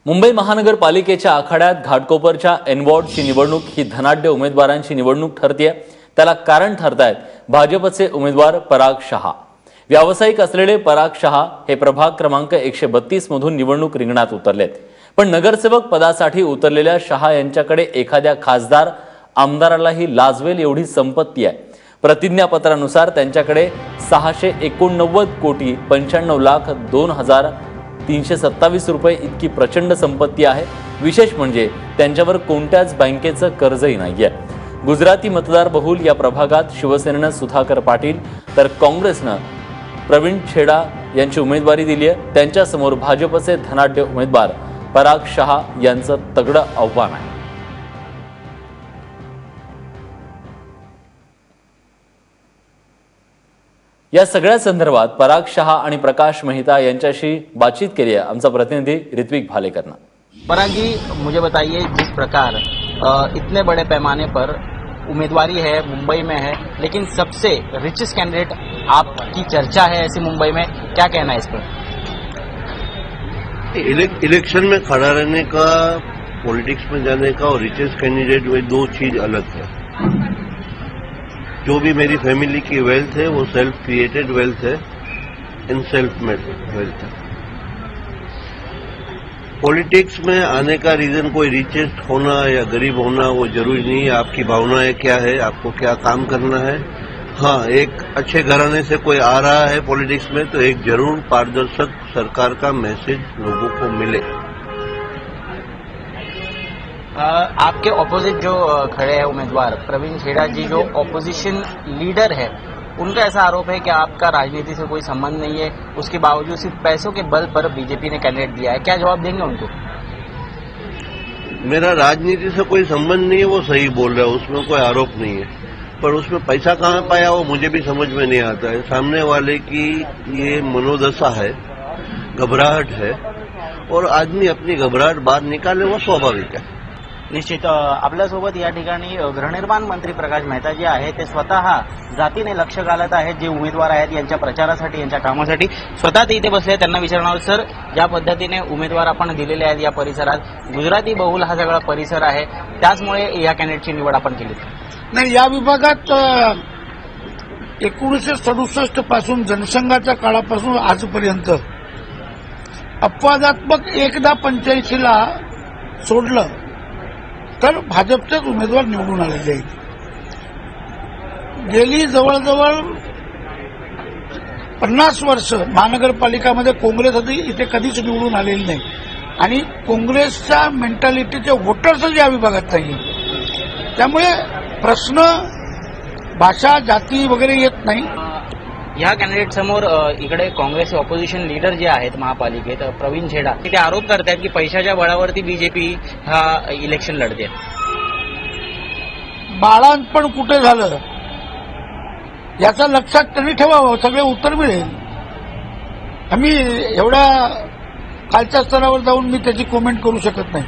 मुंबई महानगरपालिकेच्या आखाड्यात घाटकोपरच्या एनवॉर्डची निवडणूक ही धनाढ्य उमेदवारांची निवडणूक ठरतेय। त्याला कारण ठरतायत भाजपचे उमेदवार पराग शहा। व्यावसायिक असलेले पराग शहा हे प्रभाग क्रमांक 132 मधून निवडणूक रिंगणात उतरलेत। पण नगरसेवक पदासाठी उतरलेल्या शहा यांच्याकडे एखाद्या खासदार आमदारालाही लाजवेल एवढी संपत्ती आहे। प्रतिज्ञापत्रानुसार त्यांच्याकडे 689,95,02,327 रुपये इतकी प्रचंड संपत्ती आहे। विशेष म्हणजे त्यांच्यावर कोणत्याच बँकेचं कर्जही नाहीये। गुजराती मतदार बहुल या प्रभागात शिवसेनेने सुधाकर पाटील तर काँग्रेसने प्रवीण छेडा यांची उमेदवारी दिली आहे। त्यांच्या समोर भाजपचे धनाढ्य उमेदवार पराग शहा यांचं तगडं आव्हान आहे। या सगळ्या संदर्भात पराग शहा आणि प्रकाश मेहता यांच्याशी बातचीत केली है आमचा प्रतिनिधि ऋत्विक भालेकरना। पराग जी, मुझे बताइए, जिस प्रकार इतने बड़े पैमाने पर उम्मीदवारी है, मुंबई में है, लेकिन सबसे रिचेस्ट कैंडिडेट आपकी चर्चा है ऐसी मुंबई में, क्या कहना है इस पर? इलेक्शन में खड़ा रहने का, पॉलिटिक्स में जाने का और रिचेस्ट कैंडिडेट में दो चीज अलग है। जो भी मेरी फैमिली की वेल्थ है वो सेल्फ क्रिएटेड वेल्थ है, इन सेल्फ मेड वेल्थ है। पॉलिटिक्स में आने का रीजन कोई रिचेस्ट होना या गरीब होना वो जरूरी नहीं है। आपकी भावनाएं क्या है, आपको क्या काम करना है। हाँ, एक अच्छे घराने से कोई आ रहा है पॉलिटिक्स में तो एक जरूर पारदर्शक सरकार का मैसेज लोगों को मिले। आपके ऑपोजिट जो खड़े हैं उम्मीदवार प्रवीण छेड़ा जी, जो ऑपोजिशन लीडर है, उनका ऐसा आरोप है कि आपका राजनीति से कोई संबंध नहीं है, उसके बावजूद सिर्फ पैसों के बल पर बीजेपी ने कैंडिडेट दिया है। क्या जवाब देंगे उनको? मेरा राजनीति से कोई संबंध नहीं है, वो सही बोल रहा है, उसमें कोई आरोप नहीं है। पर उसमें पैसा कहाँ पाया वो मुझे भी समझ में नहीं आता है। सामने वाले की ये मनोदशा है, घबराहट है, और आदमी अपनी घबराहट बाहर निकाले वो स्वाभाविक है। निश्चित आपल्यासोबत या ठिकाणी गृहनिर्माण मंत्री प्रकाश मेहता जे आहेत ते स्वतः जातीने लक्ष घालत आहेत। जे उमेदवार आहेत यांच्या प्रचारासाठी, यांच्या कामासाठी स्वतः ते इथे बसले। त्यांना विचारणार, सर, ज्या पद्धतीने उमेदवार आपण दिलेले आहेत या परिसरात, गुजराती बहुल हा सगळा परिसर आहे, त्याचमुळे या कॅन्डिडेटची निवड आपण केली? नाही, या विभागात 1967 पासून जनसंघाच्या काळापासून आजपर्यंत अपवादात्मक एकदा 85ला सोडलं तर भाजपचेच उमेदवार निवडून आलेले आहेत। गेली जवळजवळ 50 वर्ष महानगरपालिकामध्ये काँग्रेस इथे कधीच निवडून आलेली नाही आणि काँग्रेसच्या मेंटॅलिटीचे वोटर्सच या विभागात नाही। त्यामुळे प्रश्न भाषा, जाती वगैरे येत नाही। या कॅन्डिडेट समोर इकडे काँग्रेस ऑपोजिशन लीडर जे आहेत महापालिकेत प्रवीण छेडा, ते आरोप करतात की पैशाच्या बळावरती बीजेपी हा इलेक्शन लढते। बाळांपण कुठे झालं याचा लक्षात त्यांनी ठेवावं, सगळे उत्तर मिळेल। आम्ही एवढ्या खालच्या स्तरावर जाऊन मी त्याची कमेंट करू शकत नाही।